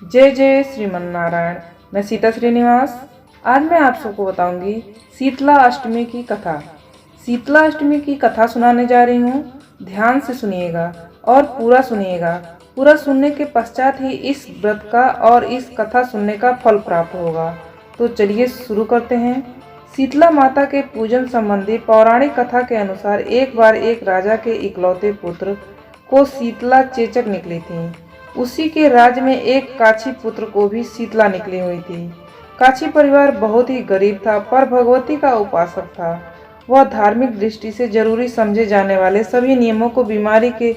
जय जय श्रीमन नारायण। मैं सीता श्रीनिवास। आज मैं आप सबको बताऊंगी शीतला अष्टमी की कथा। शीतला अष्टमी की कथा सुनाने जा रही हूँ। ध्यान से सुनिएगा और पूरा सुनिएगा। पूरा सुनने के पश्चात ही इस व्रत का और इस कथा सुनने का फल प्राप्त होगा। तो चलिए शुरू करते हैं। शीतला माता के पूजन संबंधी पौराणिक कथा के अनुसार एक बार एक राजा के इकलौते पुत्र को शीतला चेचक निकली थी। उसी के राज्य में एक काछी पुत्र को भी शीतला निकली हुई थी। काछी परिवार बहुत ही गरीब था, पर भगवती का उपासक था। वह धार्मिक दृष्टि से जरूरी समझे जाने वाले सभी नियमों को बीमारी के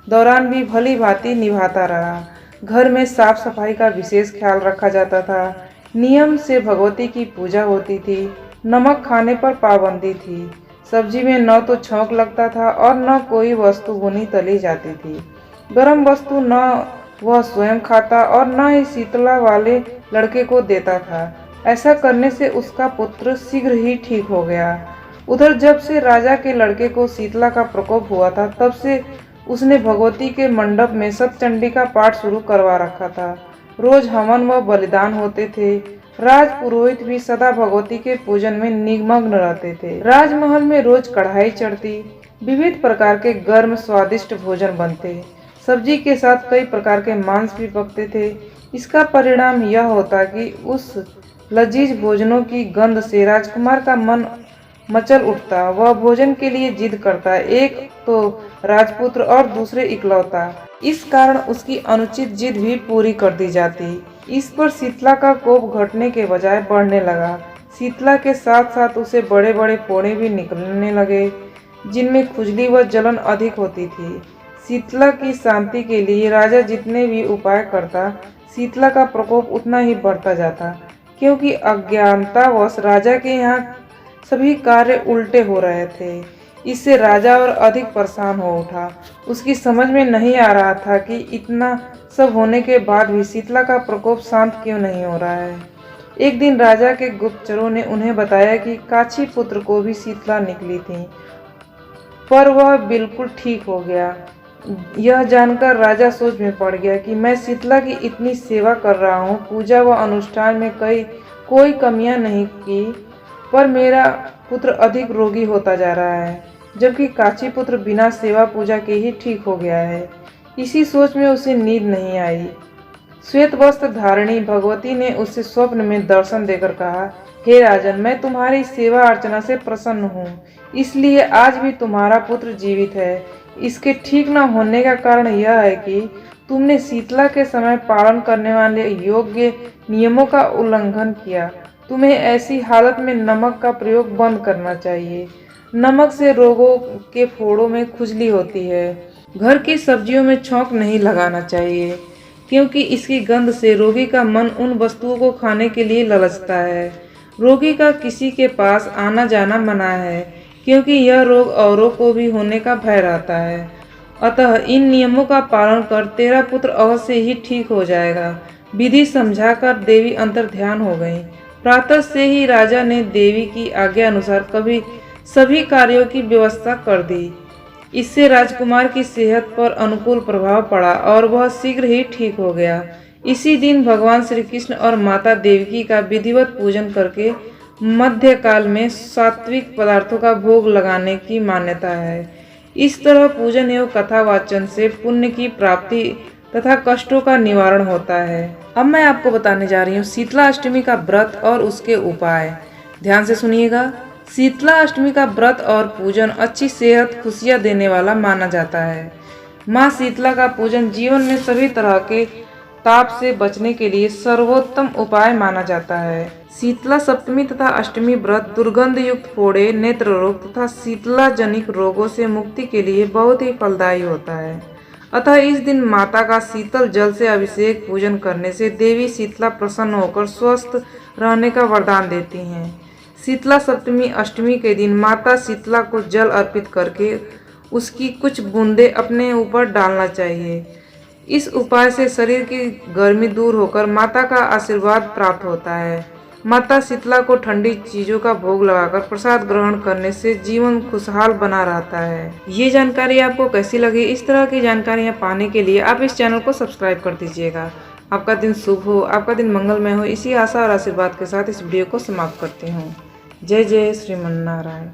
दौरान भी भली भांति निभाता रहा। घर में साफ सफाई का विशेष ख्याल रखा जाता था। नियम से भगवती की पूजा होती थी। नमक खाने पर पाबंदी थी। सब्जी में न तो छौंक लगता था और न कोई वस्तु भुनी तली जाती थी। गर्म वस्तु न वह स्वयं खाता और न ही शीतला वाले लड़के को देता था। ऐसा करने से उसका पुत्र शीघ्र ही ठीक हो गया। उधर जब से राजा के लड़के को शीतला का प्रकोप हुआ था, तब से उसने भगवती के मंडप में सतचंडी का पाठ शुरू करवा रखा था। रोज हवन व बलिदान होते थे। राज पुरोहित भी सदा भगवती के पूजन में निमग्न रहते थे। राजमहल में रोज कढ़ाई चढ़ती, विविध प्रकार के गर्म स्वादिष्ट भोजन बनते, सब्जी के साथ कई प्रकार के मांस भी पकते थे। इसका परिणाम यह होता कि उस लजीज भोजनों की गंध से राजकुमार का मन मचल उठता। वह भोजन के लिए जिद करता, एक तो राजपुत्र और दूसरे इकलौता। इस कारण उसकी अनुचित जिद भी पूरी कर दी जाती। इस पर शीतला का कोप घटने के बजाय बढ़ने लगा। शीतला के साथ साथ उसे बड़े बड़े फोड़े भी निकलने लगे, जिनमें खुजली व जलन अधिक होती थी। शीतला की शांति के लिए राजा जितने भी उपाय करता, शीतला का प्रकोप उतना ही बढ़ता जाता, क्योंकि अज्ञानतावश राजा के यहाँ सभी कार्य उल्टे हो रहे थे। इससे राजा और अधिक परेशान हो उठा। उसकी समझ में नहीं आ रहा था कि इतना सब होने के बाद भी शीतला का प्रकोप शांत क्यों नहीं हो रहा है। एक दिन राजा के गुप्तचरों ने उन्हें बताया कि काछी पुत्र को भी शीतला निकली थी, पर वह बिल्कुल ठीक हो गया। यह जानकर राजा सोच में पड़ गया कि मैं शीतला की इतनी सेवा कर रहा हूँ, पूजा व अनुष्ठान में कोई कमियां नहीं की, पर मेरा पुत्र अधिक रोगी होता जा रहा है, जबकि काछी पुत्र बिना सेवा पूजा के ही ठीक हो गया है। इसी सोच में उसे नींद नहीं आई। श्वेत वस्त्र धारिणी भगवती ने उसे स्वप्न में दर्शन देकर कहा, हे राजन, मैं तुम्हारी सेवा अर्चना से प्रसन्न हूँ, इसलिए आज भी तुम्हारा पुत्र जीवित है। इसके ठीक न होने का कारण यह है कि तुमने शीतला के समय पालन करने वाले योग्य नियमों का उल्लंघन किया। तुम्हें ऐसी हालत में नमक का प्रयोग बंद करना चाहिए। नमक से रोगों के फोड़ों में खुजली होती है। घर की सब्जियों में छौंक नहीं लगाना चाहिए, क्योंकि इसकी गंध से रोगी का मन उन वस्तुओं को खाने के लिए ललचता है। रोगी का किसी के पास आना जाना मना है, क्योंकि यह रोग औरों को भी होने का भय रहता है। अतः इन नियमों का पालन कर तेरा पुत्र अवश्य ही ठीक हो जाएगा। विधि समझाकर देवी अंतर्ध्यान हो गईं। प्रातः से ही राजा ने देवी की आज्ञा अनुसार सभी कार्यों की व्यवस्था कर दी। इससे राजकुमार की सेहत पर अनुकूल प्रभाव पड़ा और वह शीघ्र ही ठीक हो गया। इसी दिन भगवान श्री कृष्ण और माता देवकी का विधिवत पूजन करके मध्यकाल में सात्विक पदार्थों का भोग लगाने की मान्यता है। इस तरह पूजन एवं कथा वाचन से पुण्य की प्राप्ति तथा कष्टों का निवारण होता है। अब मैं आपको बताने जा रही हूँ शीतला अष्टमी का व्रत और उसके उपाय। ध्यान से सुनिएगा। शीतला अष्टमी का व्रत और पूजन अच्छी सेहत, खुशियाँ देने वाला माना जाता है। माँ शीतला का पूजन जीवन में सभी तरह के ताप से बचने के लिए सर्वोत्तम उपाय माना जाता है। शीतला सप्तमी तथा अष्टमी व्रत दुर्गंध युक्त फोड़े, नेत्र रोग तथा शीतला जनिक रोगों से मुक्ति के लिए बहुत ही फलदायी होता है। अतः इस दिन माता का शीतल जल से अभिषेक पूजन करने से देवी शीतला प्रसन्न होकर स्वस्थ रहने का वरदान देती हैं। शीतला सप्तमी अष्टमी के दिन माता शीतला को जल अर्पित करके उसकी कुछ बूंदें अपने ऊपर डालना चाहिए। इस उपाय से शरीर की गर्मी दूर होकर माता का आशीर्वाद प्राप्त होता है। माता शीतला को ठंडी चीज़ों का भोग लगाकर प्रसाद ग्रहण करने से जीवन खुशहाल बना रहता है। ये जानकारी आपको कैसी लगी? इस तरह की जानकारियाँ पाने के लिए आप इस चैनल को सब्सक्राइब कर दीजिएगा। आपका दिन शुभ हो, आपका दिन मंगलमय हो, इसी आशा और आशीर्वाद के साथ इस वीडियो को समाप्त करती हूँ। जय जय श्रीमन नारायण।